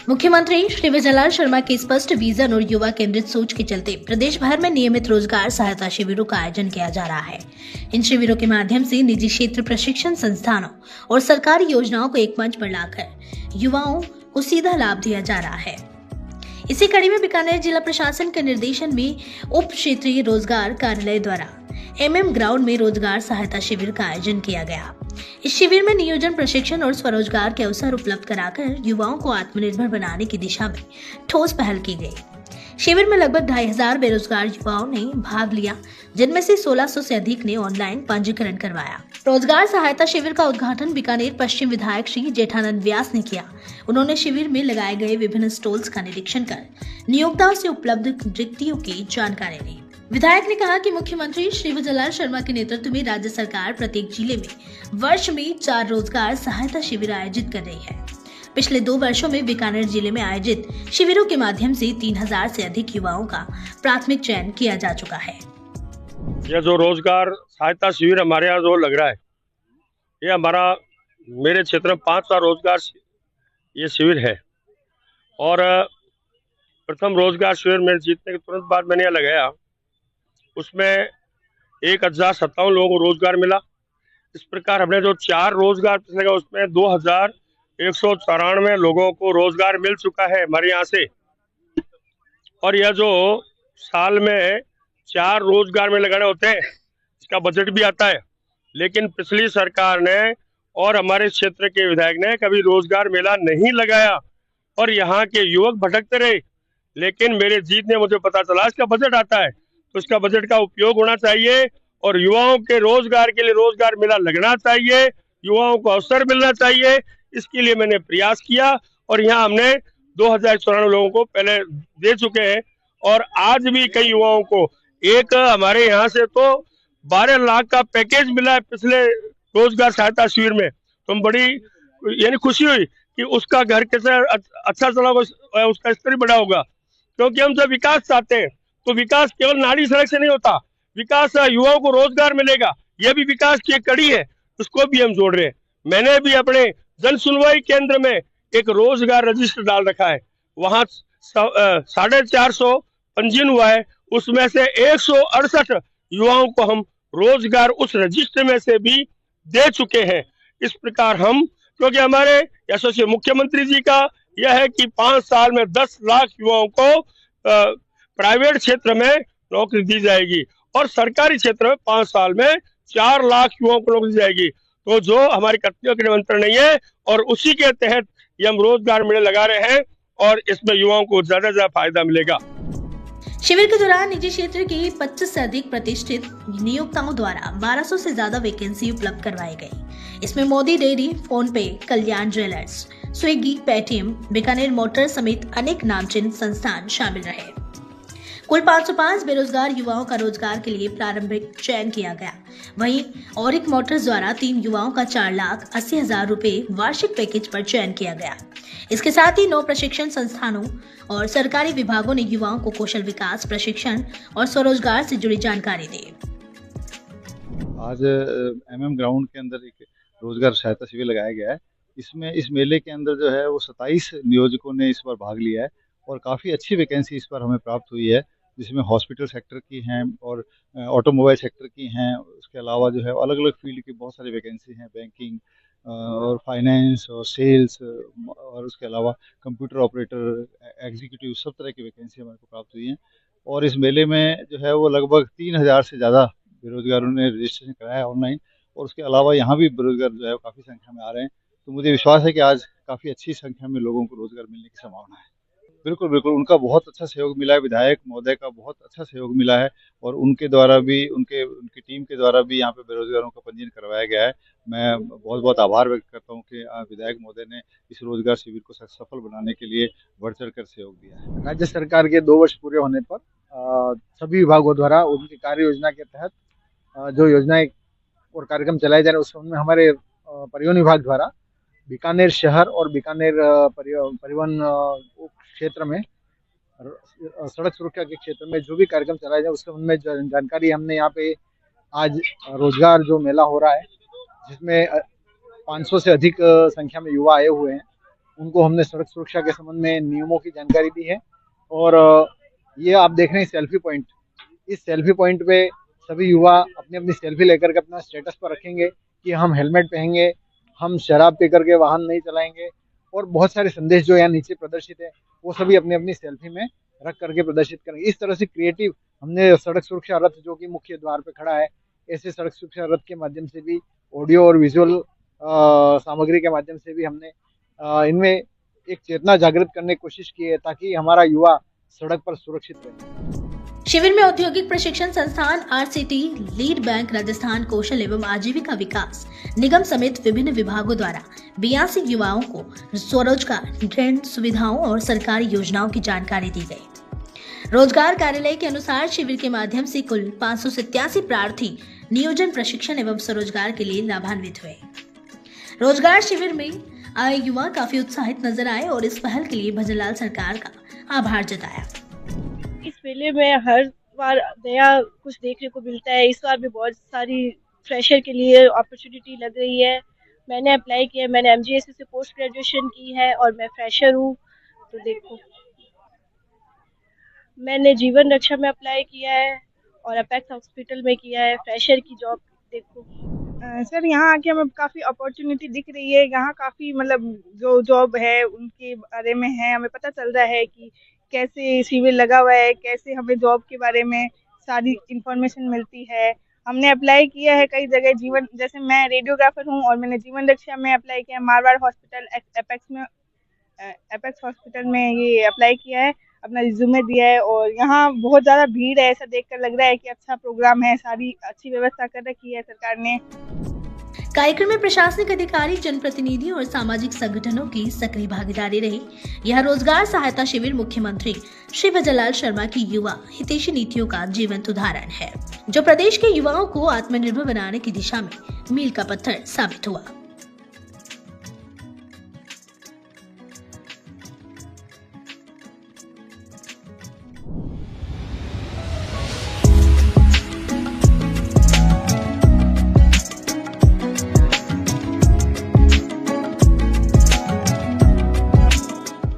मुख्यमंत्री श्री विजयलाल शर्मा की स्पष्ट विजन और युवा केंद्रित सोच के चलते प्रदेश भर में नियमित रोजगार सहायता शिविरों का आयोजन किया जा रहा है। इन शिविरों के माध्यम से निजी क्षेत्र प्रशिक्षण संस्थानों और सरकारी योजनाओं को एक मंच पर लाकर युवाओं को सीधा लाभ दिया जा रहा है। इसी कड़ी में बीकानेर जिला प्रशासन के निर्देशन में उप क्षेत्रीय रोजगार कार्यालय द्वारा MM ग्राउंड में रोजगार सहायता शिविर का आयोजन किया गया। इस शिविर में नियोजन प्रशिक्षण और स्वरोजगार के अवसर उपलब्ध कराकर युवाओं को आत्मनिर्भर बनाने की दिशा में ठोस पहल की गई। शिविर में लगभग 2500 बेरोजगार युवाओं ने भाग लिया, जिनमें से 1600 से अधिक ने ऑनलाइन पंजीकरण करवाया। रोजगार सहायता शिविर का उद्घाटन बीकानेर पश्चिम विधायक श्री जेठानंद व्यास ने किया। उन्होंने शिविर में लगाए गए विभिन्न स्टॉल्स का निरीक्षण कर नियोक्ताओं से उपलब्ध रिक्तियों की जानकारी ली। विधायक ने कहा कि मुख्यमंत्री श्री विजयलाल शर्मा के नेतृत्व में राज्य सरकार प्रत्येक जिले में वर्ष में 4 रोजगार सहायता शिविर आयोजित कर रही है। पिछले 2 वर्षों में बीकानेर जिले में आयोजित शिविरों के माध्यम से 3000 से अधिक युवाओं का प्राथमिक चयन किया जा चुका है। यह जो रोजगार सहायता शिविर हमारे यहाँ जो लग रहा है, ये मेरे क्षेत्र में 5 का रोजगार ये शिविर है। और प्रथम रोजगार शिविर मेरे जीतने के तुरंत बाद मैंने यहाँ लगाया, उसमें 1057 लोगों को रोजगार मिला। इस प्रकार हमने जो 4 रोजगार पिछले लगा, उसमें 2194 लोगों को रोजगार मिल चुका है हमारे यहाँ से। और यह जो साल में 4 रोजगार में लगाने होते हैं, इसका बजट भी आता है, लेकिन पिछली सरकार ने और हमारे क्षेत्र के विधायक ने कभी रोजगार मेला नहीं लगाया और यहाँ के युवक भटकते रहे। लेकिन मेरे जीतने मुझे पता चला इसका बजट आता है, तो इसका बजट का उपयोग होना चाहिए और युवाओं के रोजगार के लिए रोजगार मेला लगना चाहिए, युवाओं को अवसर मिलना चाहिए। इसके लिए मैंने प्रयास किया और यहाँ हमने 2094 लोगों को पहले दे चुके हैं और आज भी कई युवाओं को एक हमारे यहाँ से तो 12 लाख का पैकेज मिला है पिछले रोजगार सहायता शिविर में। तो हम बड़ी यानी खुशी हुई कि उसका घर कैसे अच्छा चला होगा, उसका स्तर बड़ा होगा। क्योंकि हम जब विकास चाहते हैं तो विकास केवल नाली सड़क से नहीं होता, विकास युवाओं को रोजगार मिलेगा, यह भी विकास की एक कड़ी है, उसको भी हम जोड़ रहे हैं। मैंने भी अपने जन सुनवाई केंद्र में एक रोजगार रजिस्टर डाल रखा है, वहां 450 पंजीयन हुआ है, उसमें से 168 युवाओं को हम रोजगार उस रजिस्टर में से भी दे चुके हैं। इस प्रकार हम, क्योंकि हमारे यशस्वी मुख्यमंत्री जी का यह है कि 5 साल में 10 लाख युवाओं को प्राइवेट क्षेत्र में नौकरी दी जाएगी और सरकारी क्षेत्र में 5 साल में 4 लाख युवाओं को नौकरी दी जाएगी। तो जो हमारी कथनियों के निमंत्रण नहीं है और उसी के तहत ये हम रोजगार मेले लगा रहे हैं और इसमें युवाओं को ज्यादा से ज्यादा फायदा मिलेगा। शिविर के दौरान निजी क्षेत्र की 25 से अधिक प्रतिष्ठित नियोक्ताओं द्वारा 1200 से ज्यादा वैकेंसी उपलब्ध करवाई गई। इसमें Modi dairy, PhonePe, Kalyan jewellers, Swiggy, Paytm, Bikaner motor समेत अनेक नामचीन संस्थान शामिल रहे। कुल 505 बेरोजगार युवाओं का रोजगार के लिए प्रारंभिक चयन किया गया। वहीं औरिक मोटर्स द्वारा 3 युवाओं का 4,80,000 रुपए वार्षिक पैकेज पर चयन किया गया। इसके साथ ही 9 प्रशिक्षण संस्थानों और सरकारी विभागों ने युवाओं को कौशल विकास, प्रशिक्षण और स्वरोजगार से जुड़ी जानकारी दी। आज MM ग्राउंड के अंदर एक रोजगार सहायता शिविर लगाया गया है। इसमें इस मेले के अंदर जो है वो 27 नियोजकों ने इस बार भाग लिया है और काफ़ी अच्छी वैकेंसी इस बार हमें प्राप्त हुई है, जिसमें हॉस्पिटल सेक्टर की हैं और ऑटोमोबाइल सेक्टर की हैं। उसके अलावा जो है अलग अलग फील्ड की बहुत सारी वैकेंसी हैं, बैंकिंग और फाइनेंस और सेल्स और उसके अलावा कंप्यूटर ऑपरेटर, एग्जीक्यूटिव, सब तरह की वैकेंसी हमारे को प्राप्त हुई हैं। और इस मेले में जो है वो लगभग 3000 से ज़्यादा बेरोजगारों ने रजिस्ट्रेशन कराया है ऑनलाइन और उसके अलावा यहाँ भी बेरोजगार जो है काफ़ी संख्या में आ रहे हैं। तो मुझे विश्वास है कि आज काफ़ी अच्छी संख्या में लोगों को रोजगार मिलने की संभावना है। बिल्कुल बिल्कुल, उनका बहुत अच्छा सहयोग मिला है, विधायक महोदय का बहुत अच्छा सहयोग मिला है और उनके द्वारा भी, उनकी टीम के द्वारा भी यहाँ पे बेरोजगारों का पंजीयन करवाया गया है। मैं बहुत बहुत आभार व्यक्त करता हूँ कि विधायक महोदय ने इस रोजगार शिविर को सफल बनाने के लिए बढ़ चढ़ कर सहयोग दिया है। राज्य सरकार के 2 वर्ष पूरे होने पर सभी विभागों द्वारा उनकी कार्य योजना के तहत जो योजनाएं और कार्यक्रम चलाए जा रहे हैं, उसमें हमारे परिवहन विभाग द्वारा बीकानेर शहर और बीकानेर परिवहन क्षेत्र में सड़क सुरक्षा के क्षेत्र में जो भी कार्यक्रम चलाए जाए उसके उनमें जानकारी हमने यहाँ पे आज रोजगार जो मेला हो रहा है, जिसमें 500 से अधिक संख्या में युवा आए हुए हैं, उनको हमने सड़क सुरक्षा के संबंध में नियमों की जानकारी दी है। और ये आप देख रहे हैं सेल्फी पॉइंट, इस सेल्फी पॉइंट पे सभी युवा अपनी अपनी सेल्फी लेकर के अपना स्टेटस पर रखेंगे कि हम हेलमेट पहनेंगे, हम शराब पी करके वाहन नहीं चलाएंगे, और बहुत सारे संदेश जो यहाँ नीचे प्रदर्शित है वो सभी अपनी अपनी सेल्फी में रख करके प्रदर्शित करेंगे। इस तरह से क्रिएटिव हमने सड़क सुरक्षा रथ जो कि मुख्य द्वार पे खड़ा है, ऐसे सड़क सुरक्षा रथ के माध्यम से भी ऑडियो और विजुअल सामग्री के माध्यम से भी हमने इनमें एक चेतना जागृत करने की कोशिश की है ताकि हमारा युवा सड़क पर सुरक्षित रहे। शिविर में औद्योगिक प्रशिक्षण संस्थान RCT, लीड बैंक राजस्थान कौशल एवं आजीविका विकास निगम समेत विभिन्न विभागों द्वारा 82 युवाओं को स्वरोजगार, ऋण सुविधाओं और सरकारी योजनाओं की जानकारी दी गई। रोजगार कार्यालय के अनुसार शिविर के माध्यम से कुल 587 प्रार्थी नियोजन प्रशिक्षण एवं स्वरोजगार के लिए लाभान्वित हुए। रोजगार शिविर में आए युवा काफी उत्साहित नजर आए और इस पहल के लिए भजनलाल सरकार का आभार जताया। इस मेले में हर बार नया कुछ देखने को मिलता है। इस बार भी बहुत सारी फ्रेशर के लिए अपॉर्चुनिटी लग रही है। मैंने अप्लाई किया, मैंने MGSC से पोस्ट ग्रेजुएशन की है और मैं फ्रेशर हूँ। तो देखो, मैंने जीवन रक्षा में अप्लाई किया है और अपेक्स हॉस्पिटल में किया है फ्रेशर की जॉब। देखो सर, यहाँ आके हमें काफ़ी अपॉर्चुनिटी दिख रही है। यहाँ काफ़ी मतलब जो जॉब है उनके बारे में है, हमें पता चल रहा है कि कैसे सिविल लगा हुआ है, कैसे हमें जॉब के बारे में सारी इंफॉर्मेशन मिलती है। हमने अप्लाई किया है कई जगह जीवन, जैसे मैं रेडियोग्राफर हूँ और मैंने जीवन रक्षा में अप्लाई किया है, मारवाड़ हॉस्पिटल एपेक्स हॉस्पिटल में ये अप्लाई किया है, अपना रिज्यूमे दिया है। और यहाँ बहुत ज़्यादा भीड़ है, ऐसा देखकर लग रहा है कि अच्छा प्रोग्राम है, सारी अच्छी व्यवस्था कर रखी है सरकार ने। कार्यक्रम में प्रशासनिक अधिकारी, जनप्रतिनिधि और सामाजिक संगठनों की सक्रिय भागीदारी रही। यह रोजगार सहायता शिविर मुख्यमंत्री श्री भजनलाल शर्मा की युवा हितैषी नीतियों का जीवंत उदाहरण है, जो प्रदेश के युवाओं को आत्मनिर्भर बनाने की दिशा में मील का पत्थर साबित हुआ।